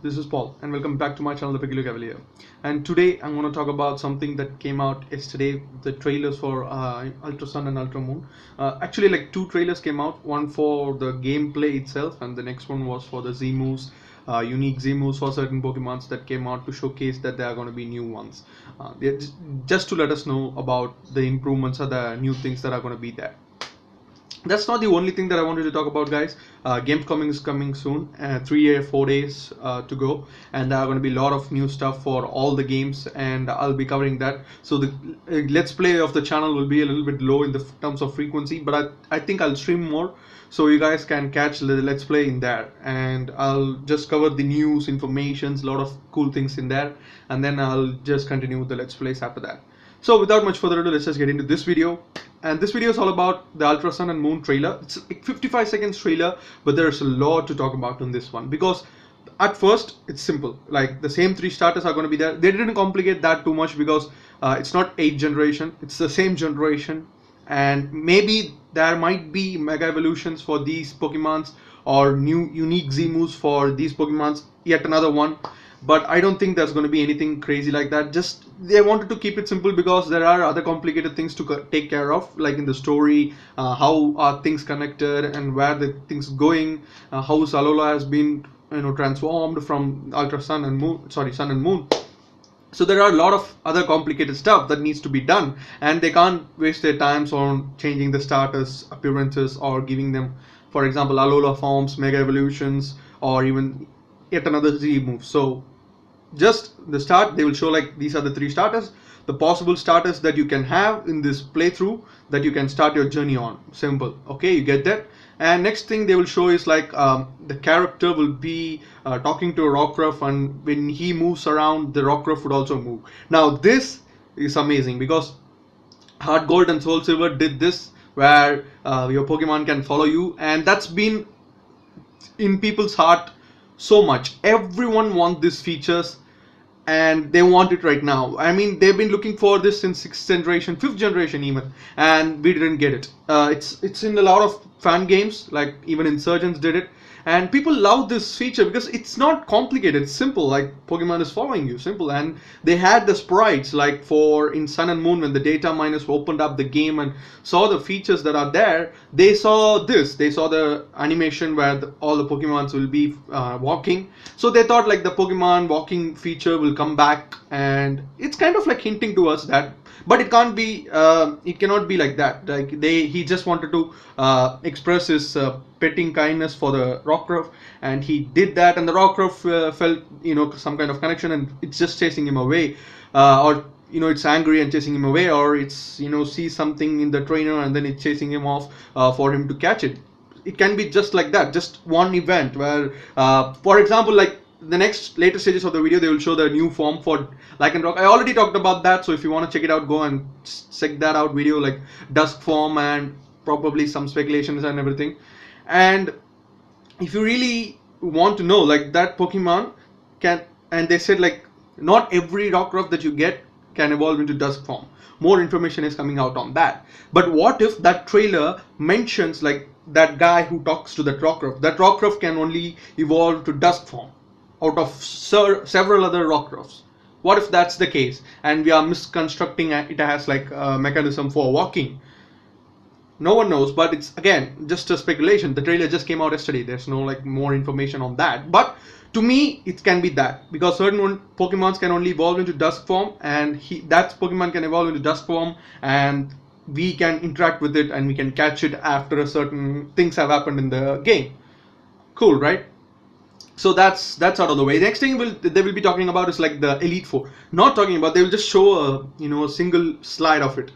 this is Paul and welcome back to my channel, the Cavalier. And today I'm going to talk about something that came out yesterday, the trailers for Ultra Sun and Ultra Moon. Actually, like two trailers came out, one for the gameplay itself and the next one was for the Z moves, unique Z moves for certain Pokemons that came out to showcase that there are going to be new ones. Just to let us know about the improvements or the new things that are going to be there. That's not the only thing that I wanted to talk about, guys. Gamescom is coming soon, 4 days to go, and there are going to be a lot of new stuff for all the games, and I'll be covering that. So the let's play of the channel will be a little bit low in the terms of frequency, but I think I'll stream more so you guys can catch the let's play in there, and I'll just cover the news, informations, a lot of cool things in there, and then I'll just continue with the let's plays after that. So without much further ado, let's just get into this video. And this video is all about the Ultra Sun and Moon trailer. It's a 55 seconds trailer, but there's a lot to talk about in this one because at first it's simple. Like the same 3 starters are going to be there. They didn't complicate that too much because it's not 8th generation. It's the same generation, and maybe there might be mega evolutions for these Pokemons or new unique Z moves for these Pokemons. Yet another one. But I don't think there's going to be anything crazy like that. Just they wanted to keep it simple because there are other complicated things to take care of, like in the story, how are things connected and where the things going, how Alola has been transformed from Ultra Sun and Moon, Sun and Moon. So there are a lot of other complicated stuff that needs to be done, and they can't waste their times on changing the starters' appearances or giving them, for example, Alola forms, mega evolutions, or even yet another Z move. So just the start, they will show like these are the 3 starters, the possible starters that you can have in this playthrough that you can start your journey on. Simple. Okay, you get that. And next thing they will show is like the character will be talking to a Rockruff, and when he moves around, the Rockruff would also move. Now this is amazing because Heart Gold and Soul Silver did this, where your Pokemon can follow you, and that's been in people's heart so much. Everyone wants these features and they want it right now. I mean, they've been looking for this since 6th generation, 5th generation even, and we didn't get it. It's in a lot of fan games, like even Insurgents did it, and people love this feature because it's not complicated, it's simple, like Pokemon is following you, simple. And they had the sprites, like for in Sun and Moon, when the data miners opened up the game and saw the features that are there, they saw this, they saw the animation where all the Pokemons will be walking. So they thought like the Pokemon walking feature will come back, and it's kind of like hinting to us that, but it can't be, it cannot be like that. Like he just wanted to express his petting kindness for the Rockruff, and he did that, and the Rockruff felt some kind of connection, and it's just chasing him away, or it's angry and chasing him away, or it's sees something in the trainer and then it's chasing him off for him to catch it. It can be just like that, just one event where for example, like the next later stages of the video, they will show the new form for Lycanroc. I already talked about that, so if you want to check it out, go and check that out video, like Dusk form and probably some speculations and everything. And if you really want to know, like that Pokemon can, and they said like not every Rockruff that you get can evolve into Dusk form. More information is coming out on that. But what if that trailer mentions like that guy who talks to that Rockruff? That Rockruff can only evolve to Dusk form out of several other Rockruffs. What if that's the case and we are misconstructing it as like a mechanism for walking? No one knows, but it's again just a speculation. The trailer just came out yesterday. There's no like more information on that, but to me it can be that, because certain Pokemons can only evolve into Dusk form, and that Pokemon can evolve into Dusk form, and we can interact with it and we can catch it after a certain things have happened in the game. Cool, right? So that's out of the way. The next thing they will be talking about is like the Elite Four. Not talking about, they will just show a single slide of it.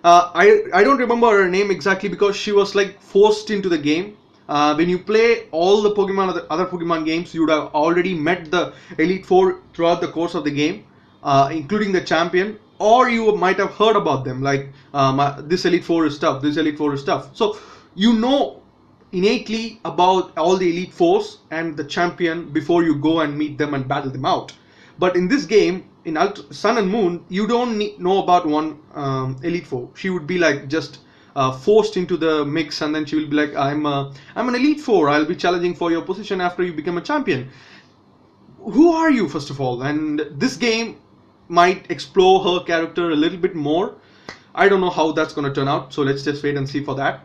I don't remember her name exactly because she was like forced into the game. When you play all the Pokemon, other Pokemon games, you would have already met the Elite Four throughout the course of the game, including the champion, or you might have heard about them, like this Elite Four is tough, this Elite Four is tough. So innately about all the Elite Fours and the champion before you go and meet them and battle them out. But in this game, in Sun and Moon, you don't know about one Elite Four. She would be like just forced into the mix, and then she will be like, I'm an Elite Four, I'll be challenging for your position after you become a champion. who are you, first of all? And this game might explore her character a little bit more. I don't know how that's going to turn out, so let's just wait and see for that.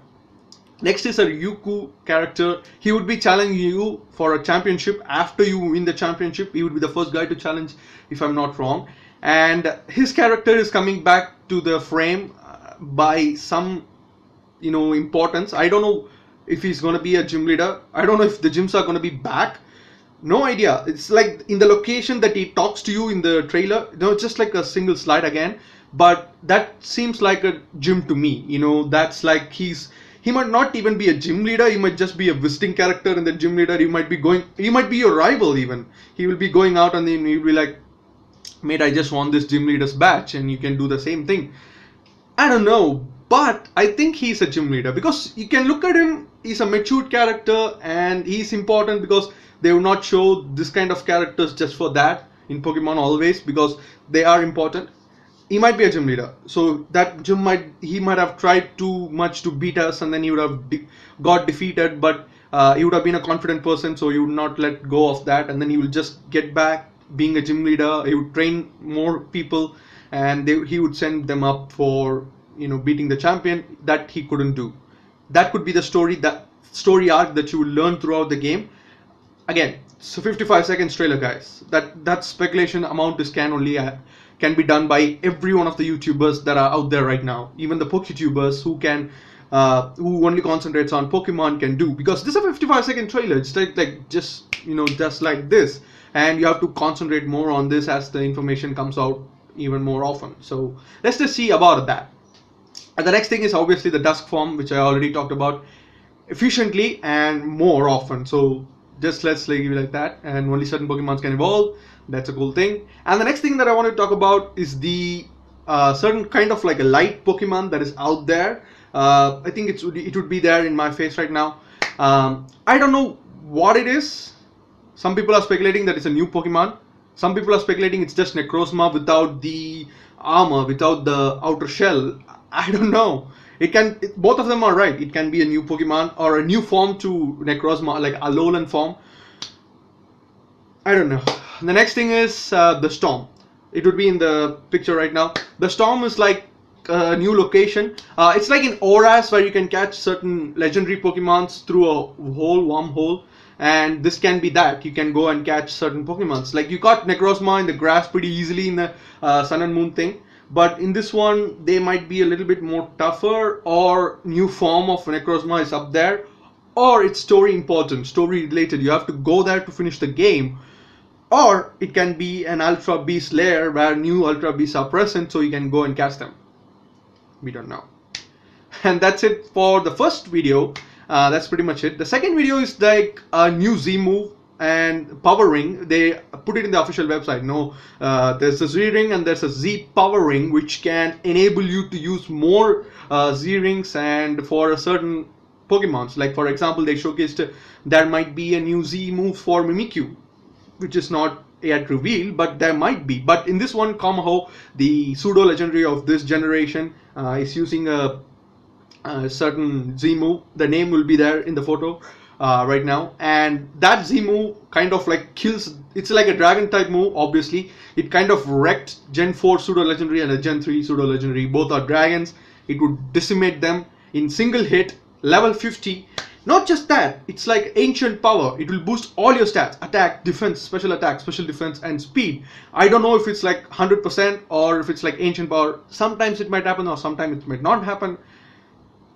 Next is a Ryuki character. He would be challenging you for a championship. After you win the championship, he would be the first guy to challenge, if I'm not wrong. And his character is coming back to the frame by some, importance. I don't know if he's going to be a gym leader. I don't know if the gyms are going to be back. No idea. It's like in the location that he talks to you in the trailer, just like a single slide again. But that seems like a gym to me. That's like he might not even be a gym leader. He might just be a visiting character in the gym leader. He might be your rival even. He will be going out and then he'll be like, mate, I just won this gym leader's badge and you can do the same thing. I don't know, but I think he's a gym leader because you can look at him. He's a matured character and he's important because they will not show this kind of characters just for that in Pokemon always, because they are important. He might be a gym leader, so that gym he might have tried too much to beat us and then he would have got defeated, but he would have been a confident person, so he would not let go of that, and then he will just get back being a gym leader. He would train more people and he would send them up for beating the champion that he couldn't do. That could be the story arc that you will learn throughout the game. Again, so 55 seconds trailer, guys. That speculation amount can be done by every one of the YouTubers that are out there right now. Even the PokeTubers who only concentrates on Pokemon can do, because this is a 55-second trailer. It's like just like this, and you have to concentrate more on this as the information comes out even more often. So let's just see about that. And the next thing is obviously the Dusk form, which I already talked about efficiently and more often. So just let's leave it like that, and only certain Pokemons can evolve. That's a cool thing. And the next thing that I want to talk about is the certain kind of like a light Pokemon that is out there. I think it would be there in my face right now. I don't know what it is. Some people are speculating that it's a new Pokemon. Some people are speculating it's just Necrozma without the armor, without the outer shell. I don't know. Both of them are right. It can be a new Pokemon or a new form to Necrozma, like Alolan form. I don't know. The next thing is the Storm. It would be in the picture right now. The Storm is like a new location. It's like in Auras where you can catch certain legendary Pokemons through a whole wormhole. And this can be that. You can go and catch certain Pokemons. Like you caught Necrozma in the grass pretty easily in the Sun and Moon thing. But in this one, they might be a little bit more tougher, or new form of Necrozma is up there, or it's story important, story related. You have to go there to finish the game, or it can be an Ultra Beast lair where new Ultra Beasts are present, so you can go and catch them. We don't know. And that's it for the first video. That's pretty much it. The second video is like a new Z move and power ring. They put it in the official website. There's a Z ring and there's a Z power ring, which can enable you to use more Z rings and for a certain Pokemons. Like for example, they showcased there might be a new Z move for Mimikyu, which is not yet revealed, but there might be. But in this one, Kamaho, the pseudo legendary of this generation, is using a certain Z move. The name will be there in the photo right now, and that Z move kind of like kills. It's like a dragon type move. Obviously it kind of wrecked Gen 4 pseudo legendary and a Gen 3 pseudo legendary. Both are dragons. It would decimate them in single hit, level 50. Not just that, it's like ancient power. It will boost all your stats: attack, defense, special attack, special defense, and speed. I don't know if it's like 100% or if it's like ancient power. Sometimes it might happen or sometimes it might not happen.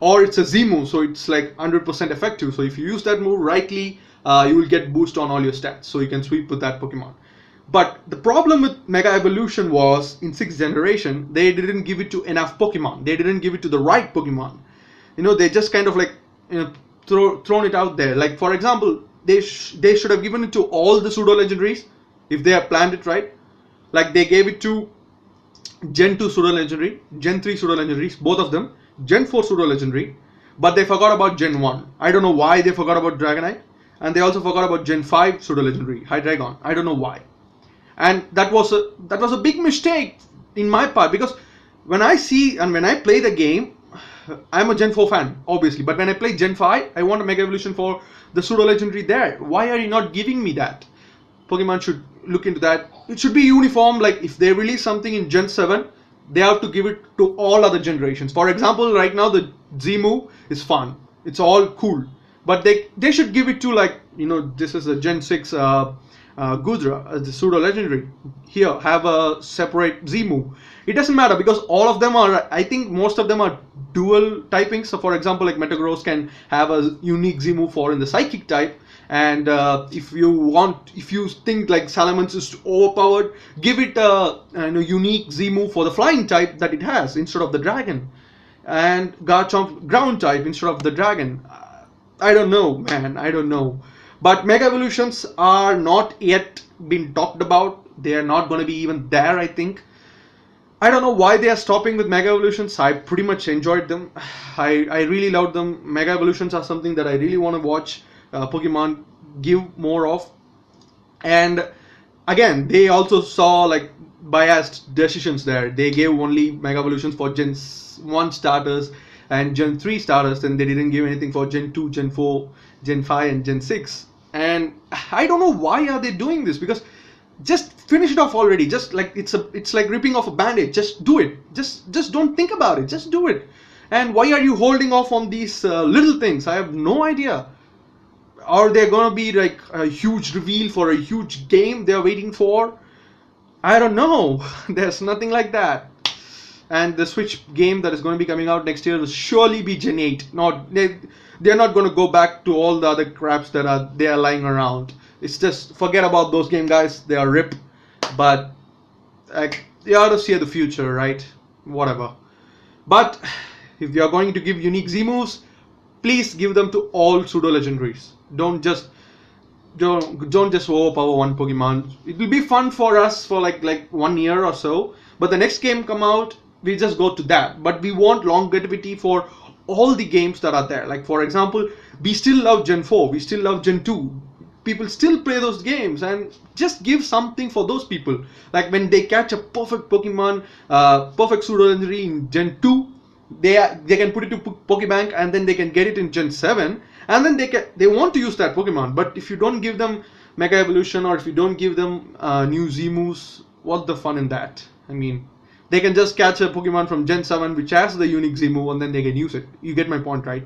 Or it's a Z move, so it's like 100% effective. So if you use that move rightly, you will get boost on all your stats, so you can sweep with that Pokemon. But the problem with Mega Evolution was in 6th generation, they didn't give it to enough Pokemon. They didn't give it to the right Pokemon. They just kind of like thrown it out there. Like for example, they should have given it to all the pseudo legendaries if they have planned it right. Like they gave it to Gen 2 pseudo legendary, Gen 3 pseudo legendaries, both of them. Gen 4 pseudo legendary, but they forgot about Gen 1. I don't know why they forgot about Dragonite, and they also forgot about Gen 5 pseudo legendary, Hydreigon. I don't know why, and that was a big mistake in my part, because when I see and when I play the game, I'm a Gen 4 fan obviously, but when I play Gen 5, I want a Mega Evolution for the pseudo legendary there. Why are you not giving me that? Pokemon should look into that. It should be uniform. Like if they release something in Gen 7, they have to give it to all other generations. For example, right now the Z-move is fun. It's all cool. But they should give it to, like, this is a Gen 6 Gudra, the pseudo legendary. Here, have a separate Z-move. It doesn't matter because all of them are, I think most of them are dual typing. So for example, like Metagross can have a unique Z-move for in the psychic type. And if you think like Salamence is overpowered, give it a unique Z-move for the flying type that it has instead of the dragon. And Garchomp ground type instead of the dragon. I don't know, man. I don't know. But Mega Evolutions are not yet been talked about. They are not going to be even there, I think. I don't know why they are stopping with Mega Evolutions. I pretty much enjoyed them. I really loved them. Mega Evolutions are something that I really want to watch Pokemon give more of. And again, they also saw like biased decisions there. They gave only Mega Evolutions for Gen 1 starters and Gen 3 starters, and they didn't give anything for Gen 2, Gen 4, Gen 5 and Gen 6. And I don't know why are they doing this, because just finish it off already. Just like it's like ripping off a band-aid. Just do it. Just don't think about it. Just do it. And why are you holding off on these little things? I have no idea. Are there gonna be like a huge reveal for a huge game they're waiting for? I don't know. There's nothing like that. And the Switch game that is going to be coming out next year will surely be Gen 8. They're not going to go back to all the other craps that are lying around. It's just forget about those game guys. They are rip. But you ought to see the future, right? Whatever. But if you are going to give unique Z moves, please give them to all pseudo legendaries. Don't just overpower one Pokemon. It will be fun for us for like 1 year or so. But the next game come out, we just go to that. But we want longevity for all the games that are there. Like for example, we still love Gen 4, we still love Gen 2. People still play those games, and just give something for those people. Like when they catch a perfect Pokemon, perfect pseudo legendary in Gen 2, they can put it to Pokebank, and then they can get it in Gen 7, and then they want to use that Pokemon. But if you don't give them Mega Evolution, or if you don't give them new Z moves, what's the fun in that? I mean, they can just catch a Pokemon from Gen 7 which has the unique Z move, and then they can use it. You get my point, right?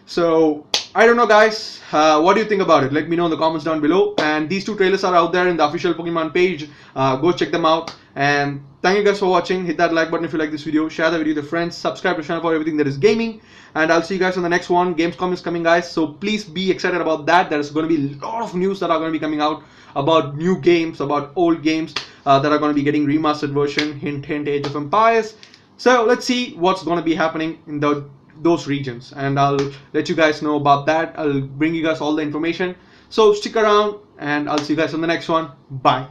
So I don't know, guys. What do you think about it? Let me know in the comments down below. And these two trailers are out there in the official Pokemon page. Go check them out. And thank you guys for watching. Hit that like button if you like this video. Share the video with your friends. Subscribe to the channel for everything that is gaming. And I'll see you guys on the next one. Gamescom is coming, guys. So please be excited about that. There's going to be a lot of news that are going to be coming out about new games, about old games that are going to be getting remastered version. Hint, hint, Age of Empires. So let's see what's going to be happening in those regions, and I'll let you guys know about that. I'll bring you guys all the information. So stick around, and I'll see you guys on the next one. Bye.